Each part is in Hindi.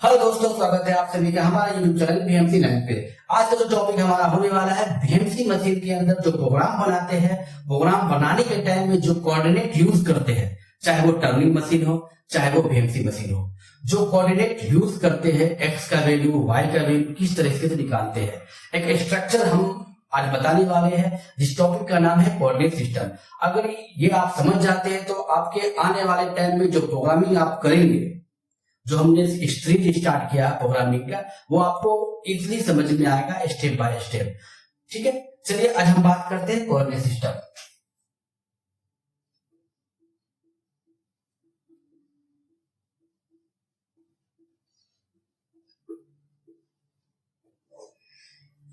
हेलो दोस्तों, स्वागत है आप सभी का हमारा यूट्यूब चैनल बीएमसी लाइन पे। आज का जो टॉपिक हमारा होने वाला है, बीएमसी मशीन के अंदर जो प्रोग्राम बनाते हैं, प्रोग्राम बनाने के टाइम में जो कोऑर्डिनेट यूज करते हैं, चाहे वो टर्निंग मशीन हो चाहे वो बीएमसी मशीन हो, जो कोऑर्डिनेट यूज करते हैं, एक्स का वैल्यू वाई का वैल्यू किस तरीके से निकालते हैं, एक स्ट्रक्चर हम आज बताने वाले हैं जिस टॉपिक का नाम है कोऑर्डिनेट सिस्टम। अगर ये आप समझ जाते हैं तो आपके आने वाले टाइम में जो प्रोग्रामिंग आप करेंगे, जो हमने स्ट्रीट स्टार्ट किया प्रोग्रामिंग का, वो आपको इजीली समझ में आएगा स्टेप बाय स्टेप। ठीक है, चलिए आज हम बात करते हैं कोऑर्डिनेट सिस्टम।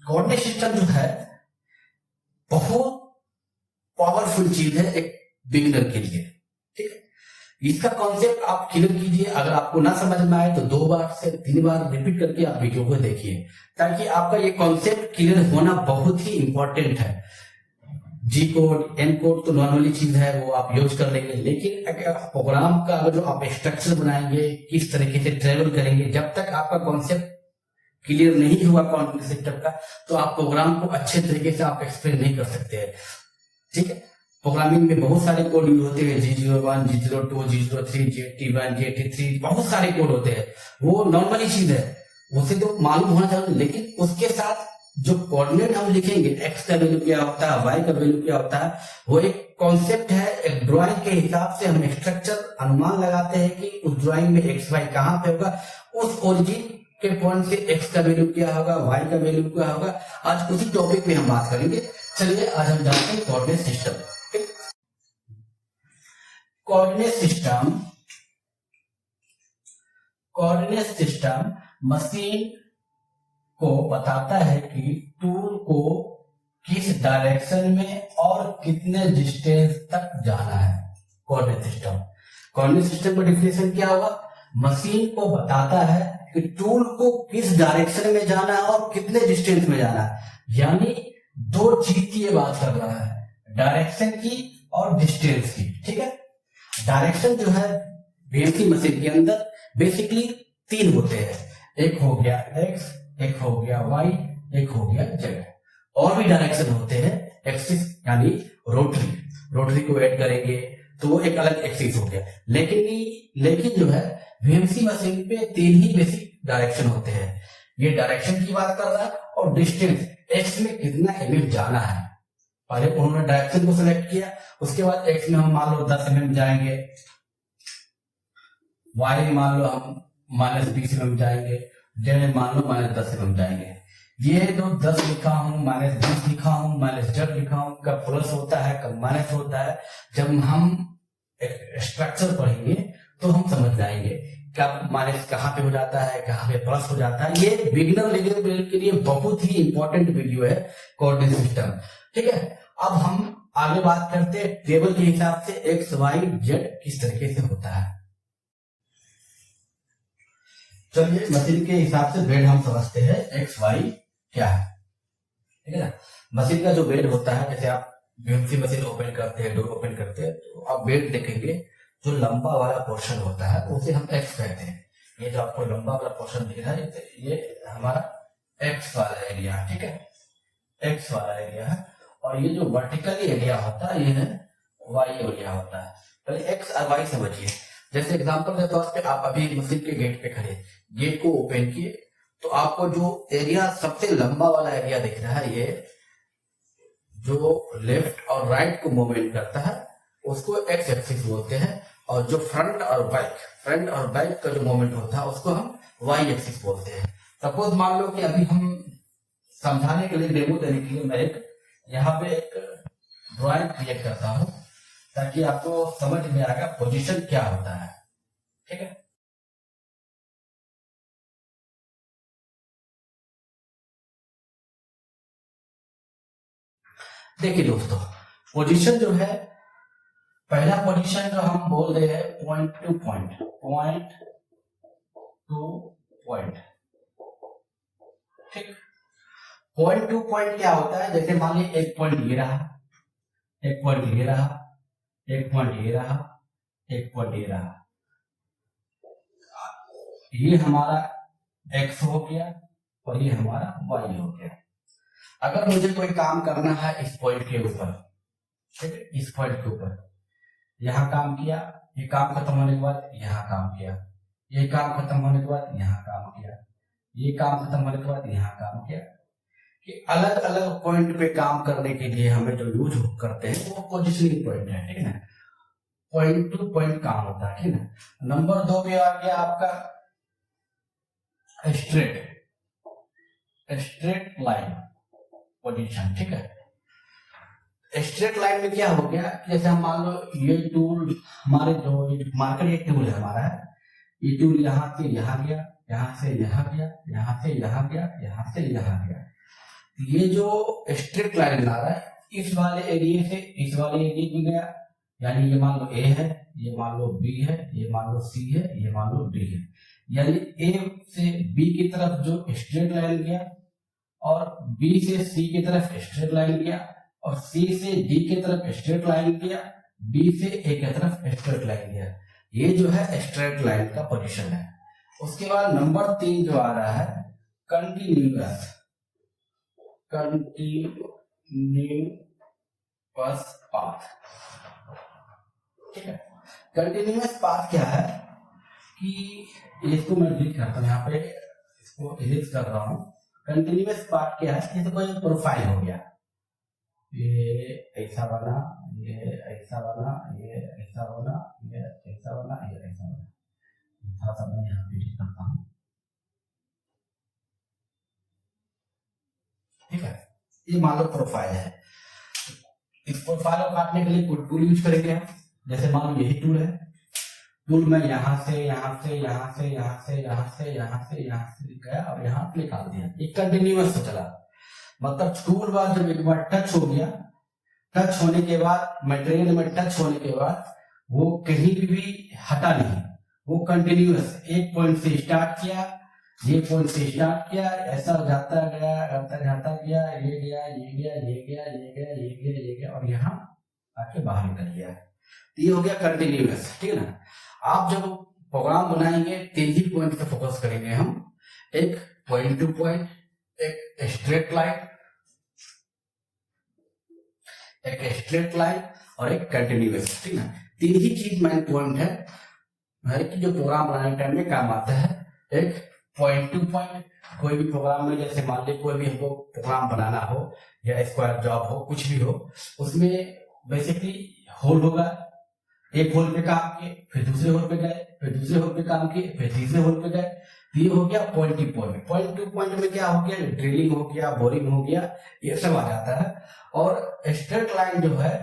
कोऑर्डिनेट सिस्टम जो है बहुत पावरफुल चीज है एक बिगिनर के लिए। ठीक है, इसका कॉन्सेप्ट आप क्लियर कीजिए। अगर आपको ना समझ में आए तो 2 बार से 3 बार रिपीट करके आप वीडियो को देखिए, ताकि आपका ये कॉन्सेप्ट क्लियर होना बहुत ही इंपॉर्टेंट है। जी कोड एन कोड तो नॉर्मली चीज है, वो आप यूज कर लेंगे, लेकिन प्रोग्राम का अगर जो आप स्ट्रक्चर बनाएंगे, किस तरीके से ट्रेवल करेंगे, जब तक आपका कॉन्सेप्ट क्लियर नहीं हुआ कोऑर्डिनेट सिस्टम का, तो आप प्रोग्राम को अच्छे तरीके से आप एक्सप्लेन नहीं कर सकते हैं। ठीक है, प्रोग्रामिंग में बहुत सारे कोड यूज होते हैं, G01, G02, G03, G81, G83, बहुत सारे कोड होते हैं। वो नॉर्मली चीज है, उसे तो मालूम होना चाहिए, लेकिन उसके साथ जो कोऑर्डिनेट हम लिखेंगे, एक्स का वैल्यू क्या होता है, वाई का वैल्यू क्या होता है, वो एक कॉन्सेप्ट है। एक ड्राइंग के हिसाब से हम स्ट्रक्चर अनुमान लगाते हैं कि उस ड्राइंग में एक्स वाई कहां पे होगा, उस ओरिजिन के पॉइंट से एक्स का वैल्यू क्या होगा, वाई का वैल्यू क्या होगा। आज उसी टॉपिक पे हम बात करेंगे। चलिए आज हम जानते हैं coordinate system. Coordinate system machine को बताता है कि टूल को किस डायरेक्शन में और कितने डिस्टेंस तक जाना है। कोऑर्डिनेट सिस्टम का डिफिनेशन क्या होगा? मशीन को बताता है कि टूल को किस डायरेक्शन में जाना है और कितने डिस्टेंस में जाना है। यानी 2 चीज की ये बात कर रहा है, डायरेक्शन की और डिस्टेंस की। ठीक है, डायरेक्शन जो है बीएमसी मशीन के अंदर बेसिकली 3 होते हैं। एक हो गया एक्स, एक हो गया वाई, एक हो गया जेड। और भी डायरेक्शन होते हैं, एक्सिस यानी रोटरी को ऐड करेंगे तो वो एक अलग एक्सिस हो गया। लेकिन जो है बीएमसी मशीन पे 3 ही बेसिक डायरेक्शन होते हैं। ये डायरेक्शन की बात कर रहा है, और डिस्टेंस एक्स में कितना mm जाना है। पहले उन्होंने डायरेक्शन को सिलेक्ट किया, उसके बाद एक्स में हम मान लो 10 mm जाएंगे, वाई में मान लो हम -20 mm जाएंगे, जेड में मान लो -10 mm जाएंगे। ये तो 10 लिखा हूं, -20 लिखा हूं, -10 लिखा हूं, कब प्लस होता है कब माइनस होता है, जब हम स्ट्रक्चर पढ़ेंगे तो हम समझ जाएंगे कब माइनस कहाँ पे हो जाता है, कहाँ पे प्लस हो जाता है। ये बिगिनर लेवल के लिए बहुत ही इंपॉर्टेंट वीडियो है कोऑर्डिनेट सिस्टम। ठीक है, अब हम आगे बात करते हैं टेबल के हिसाब से एक्स वाई जेड किस तरीके से होता है। चलिए मशीन के हिसाब से बेड हम समझते हैं एक्स वाई क्या है। ठीक है ना, मशीन का जो बेड होता है, जैसे आप बीएमसी मशीन ओपन करते हैं, डोर ओपन करते हैं, तो आप बेड देखेंगे, जो लंबा वाला पोर्शन होता है उसे हम एक्स कहते हैं। ये जो आपको लंबा वाला पोर्शन दिख रहा है, ये हमारा एक्स वाला एरिया है। ठीक है, एक्स वाला एरिया है। और ये जो वर्टिकली एरिया होता है ये है वाई एरिया होता है। पहले एक्स और वाई समझिए। जैसे एग्जांपल के तौर पे आप अभी मशीन के गेट पे खड़े, गेट को ओपन किए, तो आपको जो एरिया सबसे लंबा वाला एरिया दिख रहा है, ये जो लेफ्ट और राइट को मूवमेंट करता है उसको एक्स एक्सिस बोलते हैं, और जो फ्रंट और बैक का जो मूवमेंट होता है उसको हम वाई एक्सिस बोलते हैं। सपोज मान लो कि अभी हम समझाने के लिए, डेमो देने के लिए मैं यहाँ पे एक ड्राइंग क्रिएट करता हूं, ताकि आपको समझ में आएगा पोजीशन क्या होता है। ठीक है, देखिए दोस्तों, पोजीशन जो है, पहला पोजीशन जो हम बोल रहे हैं पॉइंट टू पॉइंट। ठीक, पॉइंट टू पॉइंट क्या होता है? जैसे मान लीजिए एक पॉइंट ये रहा, एक पॉइंट ये रहा, एक पॉइंट ये रहा, एक पॉइंट ये रहा। ये हमारा x हो गया और ये हमारा y हो गया। अगर मुझे कोई काम करना है इस पॉइंट के ऊपर, ठीक है, इस पॉइंट के ऊपर यहाँ काम किया, ये काम खत्म होने के बाद यहाँ काम किया, ये काम खत्म होने के बाद यहाँ काम किया, ये काम खत्म होने के बाद यहाँ काम किया, कि अलग अलग पॉइंट पे काम करने के लिए हमें जो यूज करते हैं वो पोजिशनिंग पॉइंट है, ठीक है ना। पॉइंट टू पॉइंट काम होता है, ठीक है ना। नंबर 2 पे आ गया आपका स्ट्रेट लाइन पोजीशन, ठीक है। स्ट्रेट लाइन में क्या हो गया, जैसे हम मान लो ये टूल हमारे जो मार्कर ये टूल है हमारा है, ये टूल यहाँ से यहाँ गया, यहाँ से यहाँ गया, यहाँ से यहाँ गया, यहाँ से यहाँ गया। ये जो स्ट्रेट लाइन बना रहा है इस वाले एरिया से इस वाले एरिया में गया, यानी ये मान लो ए है, ये मान लो बी है, ये मान लो सी है, ये मान लो डी है। यानी ए से बी की तरफ जो स्ट्रेट लाइन गया और बी से सी की तरफ स्ट्रेट लाइन गया और सी से डी की तरफ स्ट्रेट लाइन गया, डी से ए की तरफ स्ट्रेट लाइन गया। ये जो है स्ट्रेट लाइन का पोजीशन है। उसके बाद नंबर 3 जो आ रहा है कंटिन्यूअस पाथ, ठीक है। कंटिन्यूअस पाथ क्या है कि इसको मैं डिलीट करता हूं, यहाँ पे इसको इरेज कर रहा हूं। कंटिन्यूअस पाथ क्या है, जैसे कोई प्रोफाइल हो गया, ये ऐसा बना, ये ऐसा बना, ये ऐसा बना, ये ऐसा बना, ये ऐसा बना। थोड़ा सा मैं यहाँ पे डिलीट करता हूँ, ठीक है। ये मान लो प्रोफाइल है, इस प्रोफाइल को काटने के लिए कोई टूल यूज करेंगे हम। जैसे मान लो यही टूल है, टूल में यहाँ से यहाँ से यहाँ से यहाँ से यहाँ से यहाँ से यहाँ से गया और यहाँ पे निकाल दिया, एक कंटिन्यूअस से चला। मतलब टूल बार जब एक बार टच हो गया, टच होने के बाद मटेरियल में टच होने के बाद वो कहीं भी हटा नहीं, वो कंटिन्यूअस एक पॉइंट से स्टार्ट किया, ये पॉइंट से स्टार्ट किया, ऐसा जाता गया, ये गया, ये गया, ये गया, ये गया, ये गया, ये गया और यहाँ आके बाहर निकल गया। ये हो गया कंटिन्यूअस, ठीक है ना। आप जब प्रोग्राम बनाएंगे 3 ही पॉइंट पे फोकस करेंगे हम, एक पॉइंट टू पॉइंट, एक स्ट्रेट लाइन और एक कंटिन्यूअस, ठीक है ना। 3 ही चीज मेन पॉइंट है कि जो प्रोग्राम बनाने टाइम में काम आता है। एक पॉइंट टू पॉइंट, कोई भी प्रोग्राम में जैसे मान लीजिए कोई भी हमको प्रोग्राम बनाना हो या स्क्वायर जॉब हो, कुछ भी हो, उसमें बेसिकली होल होगा, एक होल पे काम किए, फिर दूसरे होल पे गए, फिर दूसरे होल पे काम किए, फिर तीसरे होल पे गए। ये हो गया point two point. Point two point में क्या हो गया, ड्रिलिंग हो गया, बोरिंग हो गया, ये सब आ जाता है। और स्ट्रेट लाइन जो है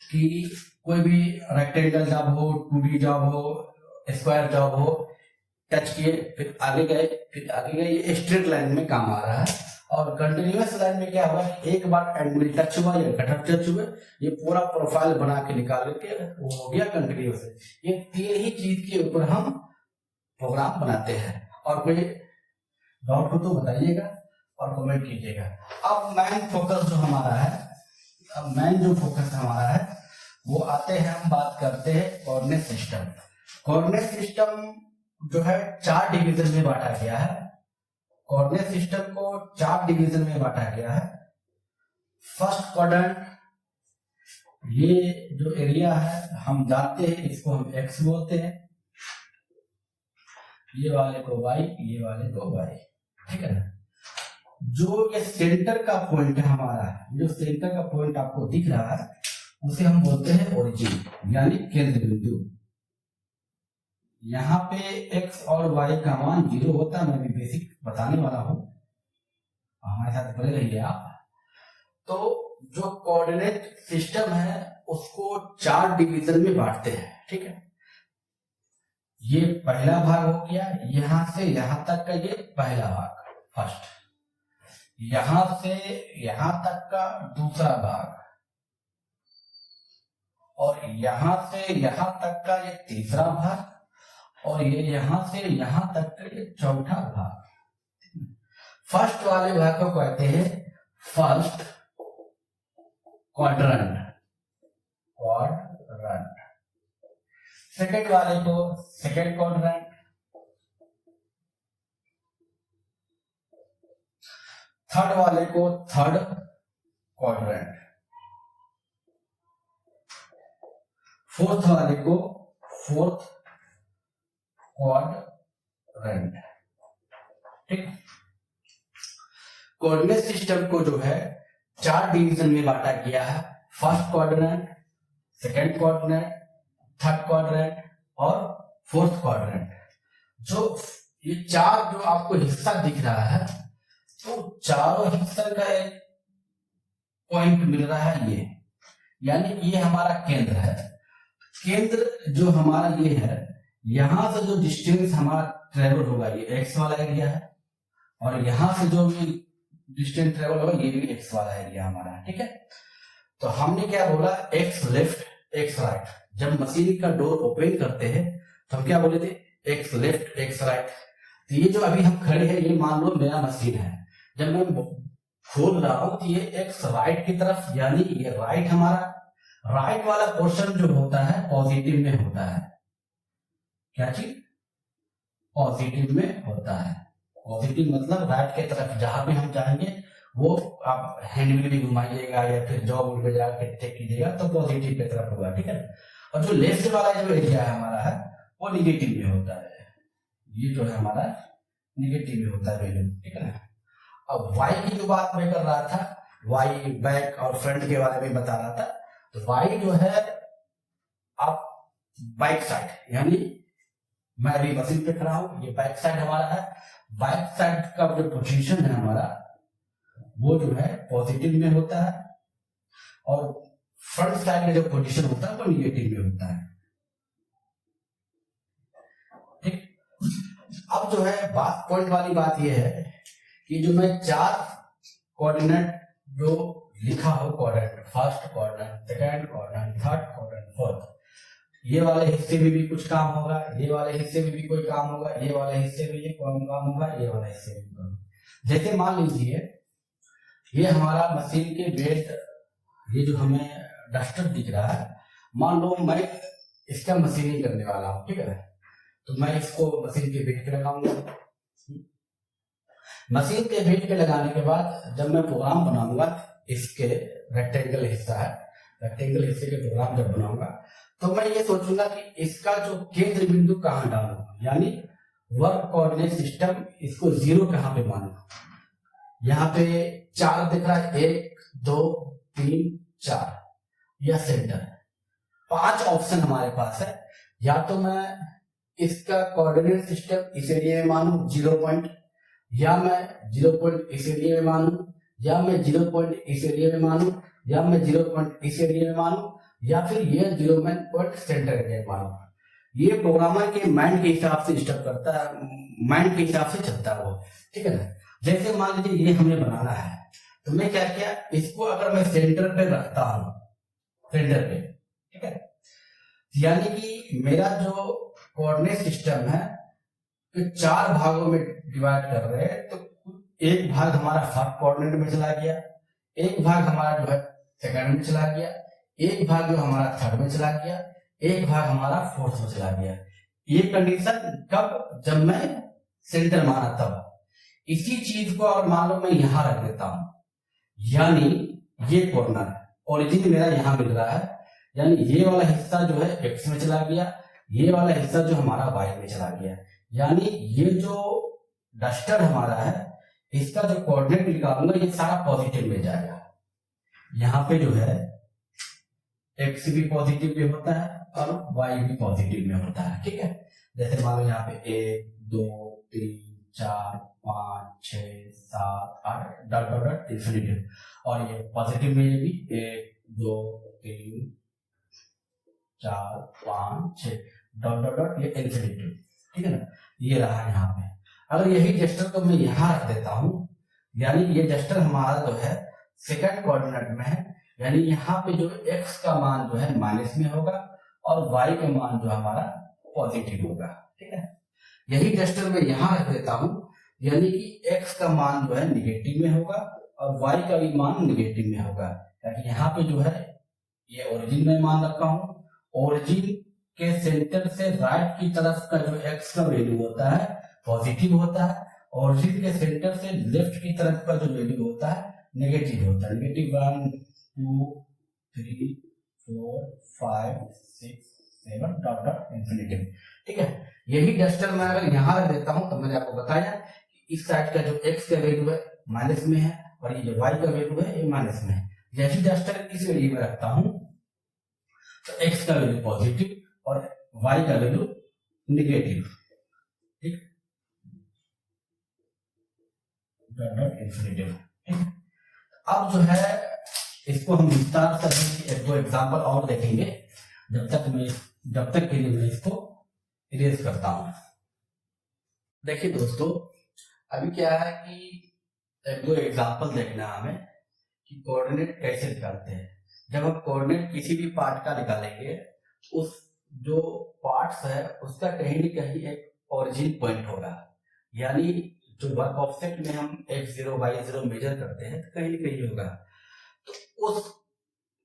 कि कोई भी रेक्टेंगल जॉब हो, 2D जॉब हो, स्क्वायर जॉब हो, टच किए फिर आगे गए, फिर आगे गए, ये स्ट्रेट लाइन में काम आ रहा है। और कंटिन्यूअस लाइन में क्या हुआ, एक बार एंगल टच हुआ या कटर टच हुए, ये पूरा प्रोफाइल बना के निकाल के वो हो गया कंटिन्यूअस। ये 3 ही चीज के ऊपर हम प्रोग्राम बनाते हैं। और कोई डाउट हो तो बताइएगा और कमेंट कीजिएगा। अब मेन फोकस जो हमारा है, अब मेन जो फोकस हमारा है वो आते हैं, हम बात करते हैं कोऑर्डिनेट सिस्टम। कोऑर्डिनेट सिस्टम जो है 4 डिवीजन में बांटा गया है। कोऑर्डिनेट सिस्टम को 4 डिवीजन में बांटा गया है। फर्स्ट क्वाड्रेंट, ये जो एरिया है हम जानते हैं, इसको हम एक्स बोलते हैं, ये वाले को वाई, ये वाले को वाई, ठीक है ना। जो ये सेंटर का पॉइंट है हमारा, जो सेंटर का पॉइंट आपको दिख रहा है उसे हम बोलते हैं ओरिजिन, यानी केंद्र बिंदु। यहाँ पे x और y का मान 0 होता है, मैं भी बेसिक बताने वाला हूं, हमारे साथ बने रहिए आप। तो जो कोऑर्डिनेट सिस्टम है उसको 4 डिवीजन में बांटते हैं, ठीक है। ये पहला भाग हो गया, यहां से यहां तक का ये पहला भाग फर्स्ट, यहां से यहां तक का दूसरा भाग, और यहां से यहां तक का ये तीसरा भाग, और ये यहां से यहां तक का ये चौथा भाग। फर्स्ट वाले भाग को कहते हैं फर्स्ट क्वाड्रेंट, सेकंड वाले को सेकंड क्वाड्रेंट, थर्ड वाले को थर्ड क्वाड्रेंट, फोर्थ वाले को फोर्थ क्वाड्रेंट। ठीक, कोऑर्डिनेट सिस्टम को जो है 4 डिवीजन में बांटा गया है, first quadrant, second quadrant, third quadrant और फोर्थ क्वाड्रेंट। जो ये 4 जो आपको हिस्सा दिख रहा है, तो चारों हिस्सा का एक पॉइंट मिल रहा है ये, यानी ये हमारा केंद्र है। केंद्र जो हमारा ये है, यहां से जो डिस्टेंस हमारा ट्रेवल होगा ये एक्स वाला एरिया है, और यहां से जो भी डिस्टेंस ट्रेवल होगा ये भी एक्स वाला एरिया हमारा है। ठीक है, तो हमने क्या बोला, एक्स लेफ्ट एक्स राइट। जब मशीन का डोर ओपन करते हैं तो हम क्या बोले थे, एक्स लेफ्ट एक्स राइट। तो ये जो अभी हम खड़े हैं, ये मान लो मेरा मशीन है, जब मैं खोल रहा हूं तो ये एक्स राइट की तरफ, यानी ये राइट हमारा, राइट वाला पोर्शन जो होता है पॉजिटिव में होता है। क्या चीज पॉजिटिव में होता है, पॉजिटिव मतलब राइट की तरफ जहां भी हम जाएंगे वो आप हैंड भी घुमाइएगा या फिर जॉब में जाकर टेक कीजिएगा तो पॉजिटिव की तरफ होगा। ठीक है, और जो लेफ्ट वाला जो एरिया है हमारा है वो निगेटिव में होता है, ये जो है हमारा निगेटिव में होता है वैल्यू। ठीक है ना, अब वाई की जो बात मैं कर रहा था, वाई बैक और फ्रंट के बारे में बता रहा था, तो वाई जो है आप बैक साइड, यानी मैं अभी मशीन पे खड़ा हूं, ये बैक साइड हमारा है, बैक साइड का जो पोजीशन है हमारा वो जो है पॉजिटिव में होता है, और फ्रंट साइड में जो पोजीशन होता है वो निगेटिव में होता है। ठीक, अब जो है बात पॉइंट वाली बात ये है कि जो मैं 4 कोऑर्डिनेट जो लिखा हो, quadrant, first quadrant, second quadrant, third quadrant, fourth, ये वाले हिस्से में भी कुछ काम होगा, ये वाले हिस्से में भी कोई काम होगा, ये वाले हिस्से में ये काम होगा, ये वाले हिस्से में काम। जैसे मान लीजिए ये हमारा मशीन के बेल्ट, ये जो हमें डस्टर दिख रहा है, मान लो मैं इसका मशीनिंग करने वाला हूं। ठीक है, तो मैं इसको मशीन के बेल्ट पे लगाऊंगा। मशीन के बेल्ट पे लगाने के बाद जब मैं प्रोग्राम बनाऊंगा, इसके रेक्टेंगल हिस्सा है, रेक्टेंगल हिस्से के प्रोग्राम जब बनाऊंगा तो मैं ये सोचूंगा कि इसका जो केंद्र बिंदु कहां डालूं, यानी वर्क कोऑर्डिनेट सिस्टम इसको 0 कहां पे मानूं। यहाँ पे 4 दिख रहा है, 1 2 3 4, यह सेंटर है। 5 ऑप्शन हमारे पास है, या तो मैं इसका कोऑर्डिनेट सिस्टम इस एरिया में मानूं 0 पॉइंट, या मैं 0 पॉइंट इस एरिया में मानूं, या मैं 0 पॉइंट इस एरिया में मानूं, या मैं 0 पॉइंट इस एरिया में मानूं, या फिर ये 0 पॉइंट सेंटर एरिया में मानूं। ये प्रोग्रामर के माइंड के हिसाब से डिस्टर्ब करता है, माइंड के हिसाब से चलता है वो। ठीक है ना, जैसे मान लीजिए ये हमें बनाना है, तो मैं क्या किया, इसको अगर मैं सेंटर पे रखता हूं, सेंटर पे, ठीक है, यानी कि मेरा जो कोऑर्डिनेट सिस्टम है तो 4 भागों में डिवाइड कर रहे हैं, तो एक भाग हमारा फर्स्ट कोऑर्डिनेट में चला गया, एक भाग हमारा जो है सेकंड में चला गया, एक भाग जो हमारा थर्ड में चला गया, एक भाग हमारा फोर्थ में चला गया। ये कंडीशन कब, जब मैं सेंटर माना तब। इसी चीज को और मान लो मैं यहां रख देता हूं, यानी ये कॉर्नर ओरिजिन मेरा यहां मिल रहा है, यानी ये वाला हिस्सा जो है एक्स में चला गया, ये वाला हिस्सा जो हमारा वाई में चला गया, यानी ये जो डस्टर हमारा है इसका जो कोऑर्डिनेट निकालूंगा ये सारा पॉजिटिव में जाएगा। यहाँ पे जो है एक्स भी पॉजिटिव में होता है और वाई भी पॉजिटिव में होता है। ठीक है, जैसे मान लो यहाँ पे 1 2 3 4 5 6 7 8 डॉट डॉट डॉट इंफिनिटी, और ये पॉजिटिव में भी 1 2 3 4 5 6 डॉट डॉट डॉट, ये इंफिनिटी। ठीक है ना, ये रहा यहाँ पे। अगर यही जेस्टर को मैं यहाँ रख देता हूं, यानी ये जेस्टर हमारा जो है सेकंड कोऑर्डिनेट में है, यानी यहाँ पे जो x का मान जो है माइनस में होगा और y का मान जो हमारा पॉजिटिव होगा। ठीक है, यही जेस्टर मैं यहाँ रख देता हूं, यानी कि x का मान जो है निगेटिव में होगा और y का भी मान निगेटिव में होगा, ताकि यहाँ पे जो है ये ओरिजिन में मान रखा हूं, ओरिजिन के सेंटर से राइट की तरफ का जो x का वैल्यू होता है पॉजिटिव होता है, ओरिजिन के सेंटर से लेफ्ट की तरफ का जो वैल्यू होता है नेगेटिव होता है, नेगेटिव 1 2 3 4 5 6 7 डॉट डॉट इंफिनिटी। ठीक है, यही डस्टर मैं अगर यहाँ रख देता हूं तो मैंने आपको बताया कि इस साइड का जो एक्स का वैल्यू है माइनस में है और ये जो वाई का वैल्यू है ये माइनस में है। यही डस्टर इस वैल्यू में रखता हूं तो एक्स का वैल्यू पॉजिटिव और वाई का वैल्यू निगेटिव। ठीक, डॉट डॉट इंफिनिटी। अब जो है इसको हम विस्तार से एक दो एग्जांपल और देखेंगे, जब तक के लिए मैं इसको इरेज करता हूं। देखिए दोस्तों, अभी क्या है कि एक दो एग्जांपल देखना है हमें कि कोऑर्डिनेट कैसे निकालते हैं। जब हम कोऑर्डिनेट किसी भी पार्ट का निकालेंगे, उस जो पार्ट्स है उसका कहीं न कहीं एक ओरिजिन पॉइंट होगा, यानी जो वर्क ऑफसेट में हम x0 y0 मेजर करते हैं तो कहीं न कहीं होगा। तो उस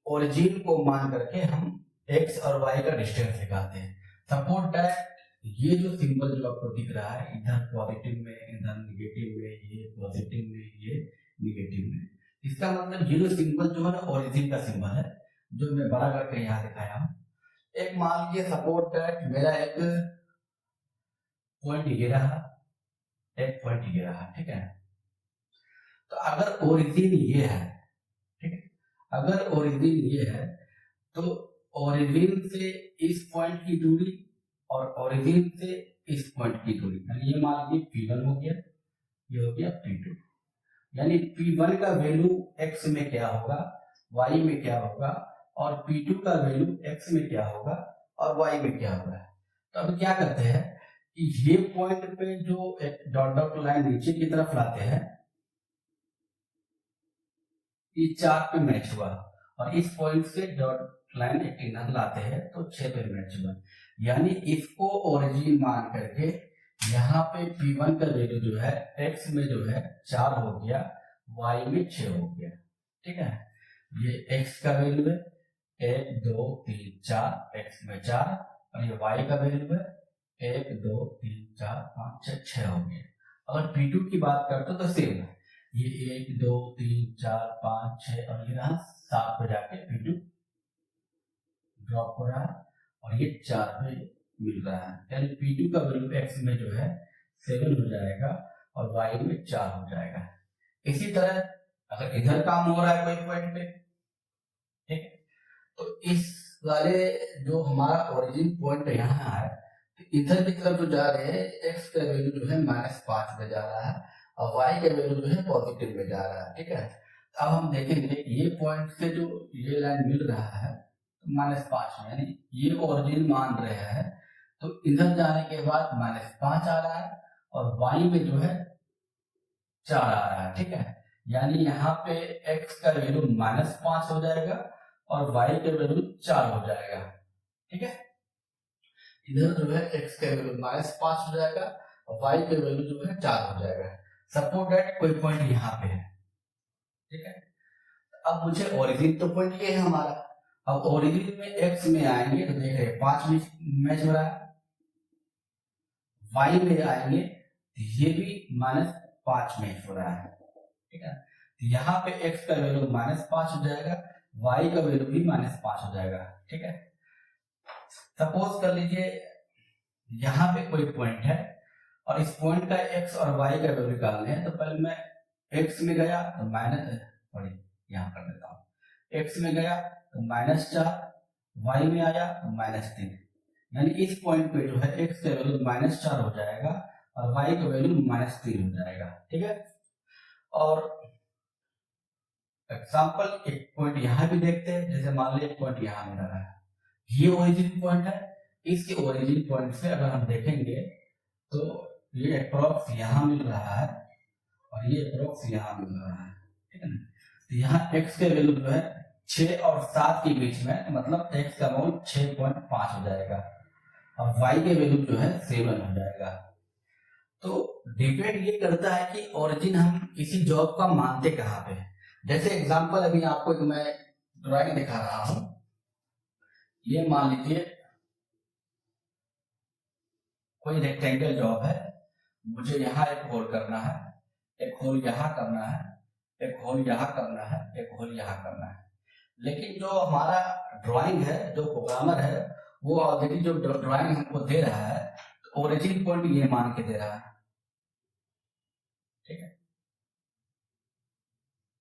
ओरिजिन को मान करके हम x और y का डिस्टेंस निकालते हैं। सपोज दैट ये जो सिंबल जो आपको दिख रहा है, इधर पॉजिटिव में, इधर निगेटिव में, ये पॉजिटिव में, ये निगेटिव में, इसका मतलब ये जो सिंबल जो है ना ओरिजिन का सिंबल है, जो मैं बड़ा करके यहाँ दिखाया हूँ। एक मान लीजिए सपोज दैट मेरा एक पॉइंट ये रहा, एक पॉइंट ये रहा। ठीक है, तो अगर ओरिजिन ये है, ठीक है, अगर ओरिजिन ये है तो ओरिजिन से इस पॉइंट की दूरी और ओरिजिन से इस पॉइंट की दूरी, यानी ये मान लीजिए P1 हो गया, ये हो गया P2, यानी P1 का वैल्यू x में क्या होगा, y में क्या होगा, और P2 का वैल्यू x में क्या होगा और y में क्या होगा। तो अब क्या करते हैं कि ये पॉइंट पे जो एक डॉट डॉट लाइन नीचे की तरफ लाते हैं, ये 4 पे मैच हुआ, और इस पॉइंट से डॉट लाइन एक इनर लाते हैं तो 6 पे मैच हुआ, यानी इसको ओरिजिन मान करके यहाँ पे P1 का वैल्यू जो है x में जो है 4 हो गया, y में 6 हो गया। ठीक है, ये x का वैल्यू है 1 2 3 4, x में 4, और ये y का वैल्यू है 1 2 3 4 5 6 6 हो गया। अगर P2 की बात करते तो सेम है, ये 1 2 3 4 5 6 और ये रहा 7 पे जाके P2 ड्रॉप हो रहा है और ये 4 पे मिल रहा है, यानी P2 का वैल्यू x में जो है 7 हो जाएगा और y में 4 हो जाएगा। इसी तरह अगर इधर काम हो रहा है कोई पॉइंट पे, ठीक है, तो इस वाले जो हमारा ओरिजिन पॉइंट यहाँ है, तो इधर की तरफ जो जा रहे हैं x का वैल्यू जो है -5 में जा रहा है और y का वैल्यू जो है पॉजिटिव में जा रहा है। ठीक है, अब हम देखेंगे ये पॉइंट से जो ये लाइन मिल रहा है -5 में, यानी ये ओरिजिन मान रहे हैं, तो इधर जाने के बाद -5 आ रहा है और y में जो है 4 आ रहा है। ठीक है, यानी यहाँ पे x का वैल्यू -5 हो जाएगा और y का वैल्यू 4 हो जाएगा। ठीक है, इधर जो है x का वैल्यू -5 हो जाएगा और y का वैल्यू जो है 4 हो जाएगा। सपोज दैट कोई पॉइंट यहाँ पे है। ठीक है, अब मुझे ओरिजिन तो पॉइंट ये है हमारा, अब ओरिजिन में x में आएंगे तो देख रहे 5 मैच हो रहा है, y में आएंगे ये भी -5 मैच हो रहा है। ठीक है, तो यहाँ पे x का वैल्यू -5 हो जाएगा, y का वैल्यू भी -5 हो जाएगा। ठीक है, सपोज कर लीजिए यहाँ पे कोई पॉइंट है और इस पॉइंट का x और y का वैल्यू निकालने हैं, तो पहले मैं x में गया तो यहाँ कर देता हूँ, x में गया तो -4, y में आया तो -3, यानी इस पॉइंट पे जो है x का वैल्यू -4 हो जाएगा और y का वैल्यू -3 हो जाएगा। ठीक है, और एग्जांपल एक पॉइंट यहाँ भी देखते हैं, जैसे मान लीजिए पॉइंट यहाँ मिल रहा है, ये ओरिजिन पॉइंट है, इसके ओरिजिन पॉइंट से अगर हम देखेंगे तो ये अप्रोक्स यहाँ मिल रहा है और ये अप्रोक्स यहाँ मिल रहा है। ठीक है ना, तो यहाँ x के वैल्यू जो है 6 और 7 के बीच में, मतलब x का वैल्यू 6.5 हो जाएगा और y के वैल्यू जो है 7 हो जाएगा। तो डिपेंड ये करता है कि ओरिजिन हम किसी जॉब का मानते कहाँ पे। जैसे एग्जांपल अभी आपको एक मैं ड्राइंग दिखा रहा हूं, ये मान लीजिए कोई रेक्टेंगल जॉब है मुझे यहाँ एक होल करना है, एक होल यहाँ करना है, एक होल यहाँ करना है, एक होल यहाँ करना है। लेकिन जो हमारा ड्राइंग है, जो प्रोग्रामर है, वो ऑलरेडी जो ड्राइंग हमको दे रहा है ओरिजिन पॉइंट ये मान के दे रहा है, ठीक है,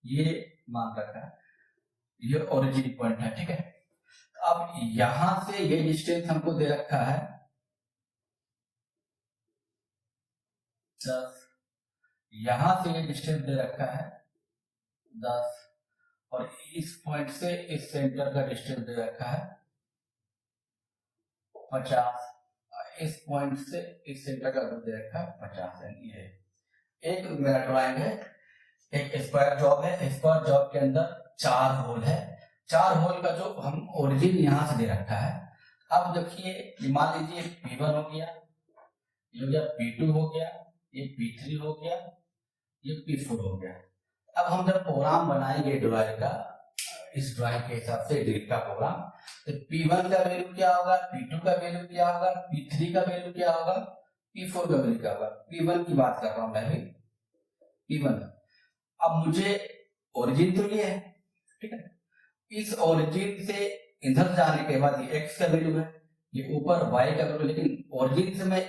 ये मान रखा है, ये ओरिजिन पॉइंट है, ठीक है। अब यहां से ये डिस्टेंस हमको दे रखा है 10, यहां से ये डिस्टेंस दे रखा है 10, और इस पॉइंट से इस सेंटर का डिस्टेंस दे रखा है 50, इस पॉइंट से इस सेंटर का दे रखा है 50। ये एक मेरा ड्राइंग है, एक स्क्वायर जॉब है। स्क्वायर जॉब के अंदर 4 होल है, 4 होल का जो हम ओरिजिन यहां से दे रखा है। अब देखिए, मान लीजिए P1 हो गया, ये हो गया P2 हो गया, ये P3 हो गया, ये P4 हो गया। अब हम जब प्रोग्राम बनाएंगे ड्राइंग का, इस ड्राइंग के हिसाब से ड्रिल का प्रोग्राम, तो P1 का वैल्यू क्या होगा, P2 का वैल्यू क्या होगा, P3 का वैल्यू क्या होगा, P4 का वैल्यू क्या होगा। P1 की बात कर रहा हूं मैं भी, P1। अब मुझे ओरिजिन तो ये है, ठीक है, इस ओरिजिन से इधर जाने के बाद ये x का वैल्यू है, ये ऊपर y का वैल्यू, लेकिन ओरिजिन से मैं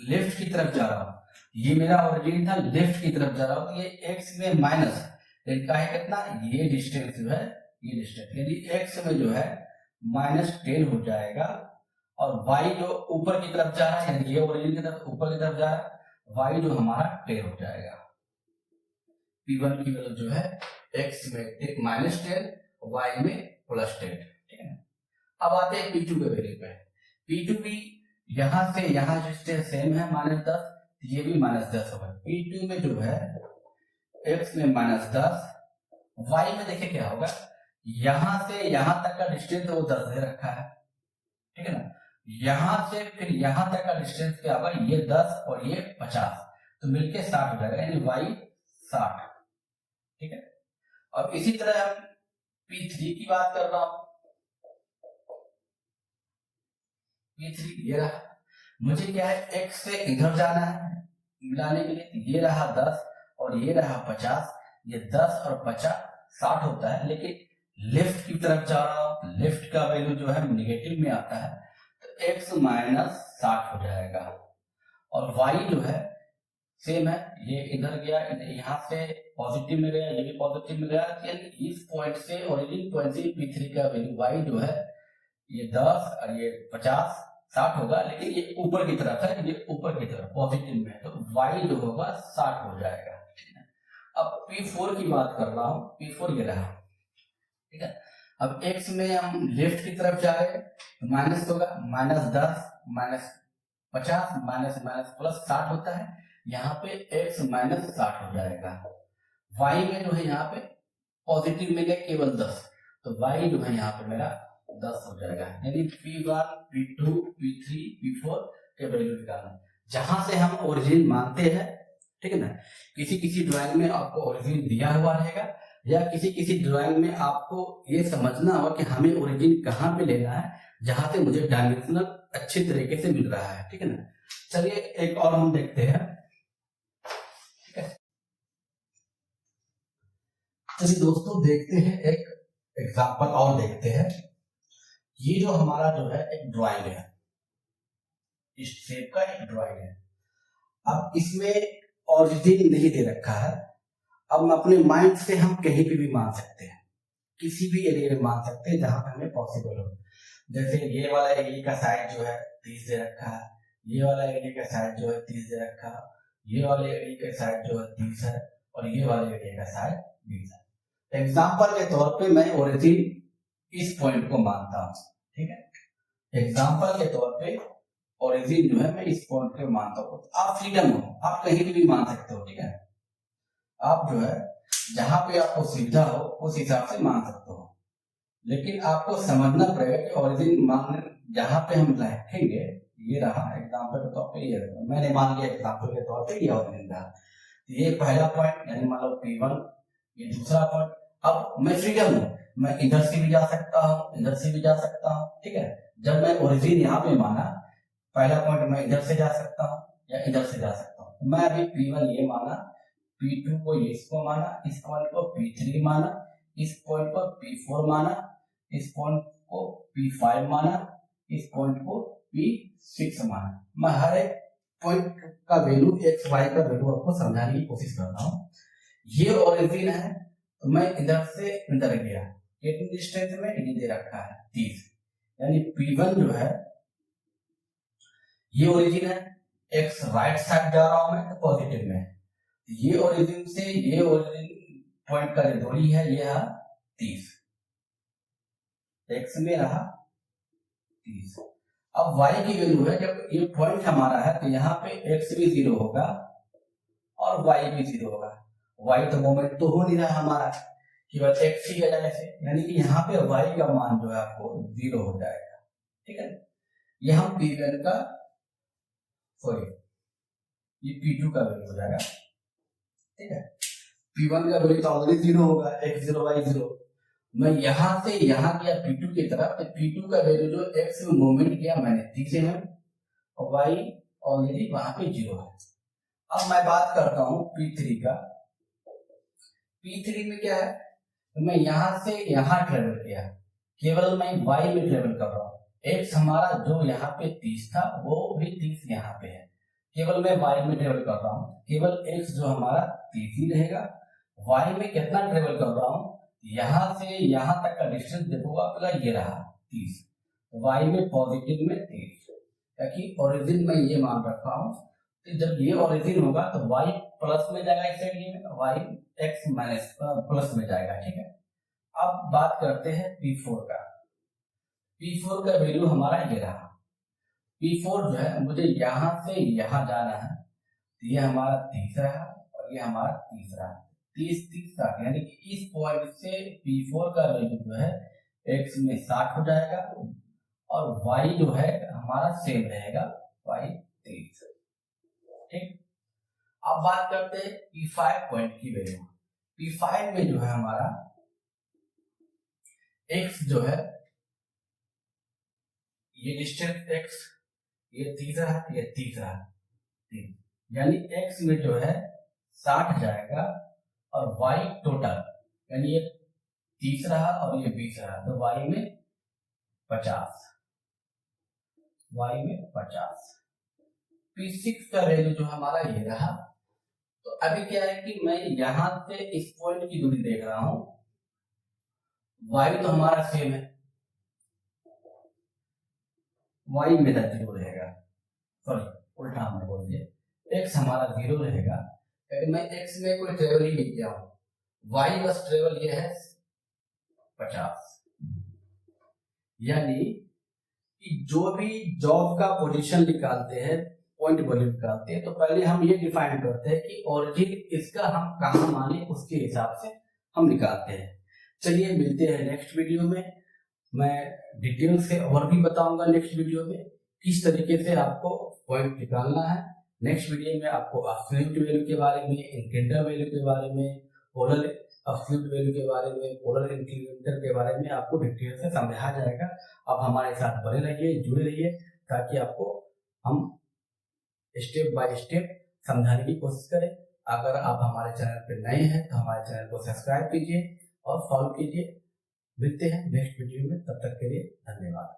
लेफ्ट की तरफ जा रहा हूं, ये मेरा ओरिजिन था, लेफ्ट की तरफ जा रहा हूं, तो ये x में माइनस का है कितना, ये डिस्टेंस जो है, ये डिस्टेंस यानी x में जो है -10 हो जाएगा, और y जो ऊपर की तरफ जा रहा है, यानी ये ओरिजिन की तरफ ऊपर की तरफ जा रहा है, y जो हमारा 10 हो जाएगा। P1 की वैल्यू जो है x में -10, y में +10, ठीक है। अब आते हैं P2 के वैल्यू पे। P2 भी यहां से यहां डिस्टेंस सेम है -10, ये भी -10 होगा। P2 में जो है x में -10, y में देखिए क्या होगा, यहां से यहां तक का डिस्टेंस वो 10 दे रखा है, ठीक है ना। यहां से फिर यहां तक का डिस्टेंस क्या होगा, ये 10 और ये 50, तो मिलके 60 हो जाएगा, यानी y 60, ठीक है। अब इसी तरह हम P3 की बात कर रहा हूं, P3 ये रहा, मुझे क्या है x से इधर जाना है मिलाने के लिए, ये रहा 10 और ये रहा 50, ये 10 और 50 60 होता है, लेकिन लेफ्ट की तरफ जा रहा हूं, लेफ्ट का वैल्यू जो है नेगेटिव में आता है, तो x -60 हो जाएगा, और y जो है सेम है, ये इधर गया, यहाँ से पॉजिटिव में गया, ये भी पॉजिटिव में गया, यानी इस पॉइंट से ओरिजिन पॉइंट से P3 का वैल्यू y जो है ये 10 और ये 50 60 होगा, लेकिन ये ऊपर की तरफ है, ये ऊपर की तरफ पॉजिटिव में है, तो y जो होगा 60 हो जाएगा, ठीक है। अब P4 की बात कर रहा हूं, P4 ये रहा, ठीक है। अब x में हम लेफ्ट की तरफ जा रहे हैं, तो माइनस होगा, -10 -50 माइनस प्लस 60 होता है, यहाँ पे x -60 हो जाएगा। y में जो है यहाँ पे पॉजिटिव में गया केवल 10, तो y जो है यहाँ पे मेरा 10 हो जाएगा, यानी P1 P2 P3 P4 के वैल्यू निकालना, जहां से हम ओरिजिन मानते हैं, ठीक है ना। किसी किसी ड्राइंग में आपको ओरिजिन दिया हुआ रहेगा, या किसी किसी ड्राइंग में आपको ये समझना होगा कि हमें ओरिजिन कहाँ पे लेना है, जहां से मुझे डायमेंशनल अच्छे तरीके से मिल रहा है, ठीक है ना। चलिए एक और हम देखते हैं, ठीक है। चलिए दोस्तों देखते हैं, एक एग्जांपल और देखते हैं। ये जो हमारा जो है एक ड्राइंग है, इस शेप का एक ड्राइंग है। अब इसमें ओरिजिन नहीं दे रखा है, अब हम अपने माइंड से हम कहीं पे भी मान सकते हैं, किसी भी एरिया में मान सकते हैं जहां पे हमें पॉसिबल हो। जैसे ये वाला एरिया का साइड जो है 30 दे रखा है, ये वाला एरिया का साइड जो है 30 दे रखा है, ये वाले एरिया का साइड जो है 30 है, और ये वाले एरिया का साइड 20 है। एग्जाम्पल के तौर पे मैं ओरिजिन इस पॉइंट को मानता हूं, ठीक है। एग्जाम्पल के तौर पे ओरिजिन जो है मैं इस पॉइंट को मानता हूं। आप फ्रीडम हो, आप कहीं भी मान सकते हो, ठीक है। आप जो है जहां पे आपको सुविधा हो उस हिसाब से मान सकते हो, लेकिन आपको समझना पड़ेगा कि ओरिजिन मान जहां पे हम रखेंगे, ये रहा एग्जाम्पल के तौर पे, ये रहा मैंने मान लिया एग्जाम्पल के तौर पे ये ओरिजिन रहा, ये पहला पॉइंट यानी मान लो P1, ये दूसरा पॉइंट। अब मैं फ्रीडम हूं, मैं इधर से भी जा सकता हूं, इधर से भी जा सकता हूं, ठीक है। जब मैं ओरिजिन यहाँ पे माना, पहला पॉइंट मैं इधर से जा सकता हूं या इधर से जा सकता हूं, तो मैं अभी P1 ये माना, P2 को इसको माना, इस पॉइंट को P3 माना, इस पॉइंट को P4 माना, इस पॉइंट को P5 माना, इस पॉइंट को P6 माना। मैं हर एक पॉइंट का वैल्यू x y का वैल्यू आपको समझाने की कोशिश करता हूँ। ये ओरिजिन है तो मैं इधर से इधर गया, कितनी डिस्टेंस में ये दे रखा है 30, यानी P1 जो है ये ओरिजिन है, x राइट साइड जा रहा हूं मैं तो पॉजिटिव में, ये ओरिजिन से ये ओरिजिन पॉइंट का जो दूरी है ये है 30, x में रहा 30। अब y की वैल्यू है, जब ये पॉइंट हमारा है तो यहाँ पे x भी 0 होगा और y भी 0 होगा। y तो मोमेंट तो हो नहीं रहा हमारा, केवल x ही है ऐसे, यानी कि यहाँ पे y का मान जो है आपको 0 हो जाएगा। ठीक है, ये हम P1 का सॉरी ये P2 का वैल्यू हो जाएगा। ठीक है, P1 का वैल्यू तो ऑलरेडी 0 होगा, x0 y0। मैं यहां से यहां गया P2 की तरफ, तो P2 का वैल्यू जो x में मूवमेंट किया मैंने 30 mm और y ऑलरेडी वहां पे 0 है। अब मैं बात करता हूं P3 का। P3 में क्या है, मैं यहां से यहां ट्रेवल किया, केवल मैं y में ट्रेवल कर रहा हूँ। x हमारा जो यहाँ पे 30 था वो भी 30 यहाँ पे है, केवल मैं y में ट्रेवल कर रहा हूँ, केवल x जो हमारा 30 ही रहेगा। y में कितना ट्रेवल कर रहा हूँ, यहां से यहां तक का डिस्टेंस देखो आपका ये रहा 30, y में पॉजिटिव में 30, ताकि ओरिजिन में ये मान रखा हूं, तो जब ये ओरिजिन होगा तो y प्लस में जाएगा इस साइड में, y x माइनस प्लस में जाएगा। ठीक है, अब बात करते हैं P4 का। P4 का वैल्यू हमारा ये रहा, P4 जो है मुझे यहां से यहां जाना है, तो ये हमारा 30 रहा और ये हमारा 30 रहा, 30 तक, यानी कि इस पॉइंट से P4 का वैल्यू जो है x में 60 हो जाएगा और y जो है हमारा सेम रहेगा, y 30। ठीक, अब बात करते हैं P5 पॉइंट की वैल्यू। P5 में जो है हमारा x जो है ये डिस्टेंस x ये 30 रहा, ये 30 रहा, यानी x में जो है 60 जाएगा और y टोटल यानी ये 30 रहा और ये 20 रहा, तो y में 50, y में 50। P6 का वैल्यू जो हमारा ये रहा। तो अभी क्या है कि मैं यहां से इस पॉइंट की दूरी देख रहा हूं, y तो हमारा सेम है, y मेरा 0 रहेगा, सॉरी उल्टा हमने बोल दिया, x हमारा 0 रहेगा, क्योंकि मैं x में कोई ट्रेवल ही नहीं किया हूं, y बस ट्रेवल ये है 50। यानी कि जो भी जॉब का पोजीशन निकालते हैं, पॉइंट वैल्यू निकालते हैं, तो पहले हम ये डिफाइन करते हैं कि ओरिजिन इसका हम कहाँ माने, उसके हिसाब से हम निकालते हैं। चलिए मिलते हैं नेक्स्ट वीडियो में, मैं डिटेल से और भी बताऊंगा नेक्स्ट वीडियो में किस तरीके से आपको पॉइंट निकालना है। नेक्स्ट वीडियो में आपको एब्सोल्यूट वैल्यू के बारे में, इंक्रीमेंटल वैल्यू के बारे में, पोलर एब्सोल्यूट वैल्यू के बारे में, पोलर इंक्रीमेंटल के बारे में आपको डिटेल से समझाया जाएगा। आप हमारे साथ बने रहिए, जुड़े रहिए, ताकि आपको हम स्टेप बाय स्टेप समझाने की कोशिश करें। अगर आप हमारे चैनल पर नए हैं तो हमारे चैनल को सब्सक्राइब कीजिए और फॉलो कीजिए। मिलते हैं नेक्स्ट वीडियो में, तब तक के लिए धन्यवाद।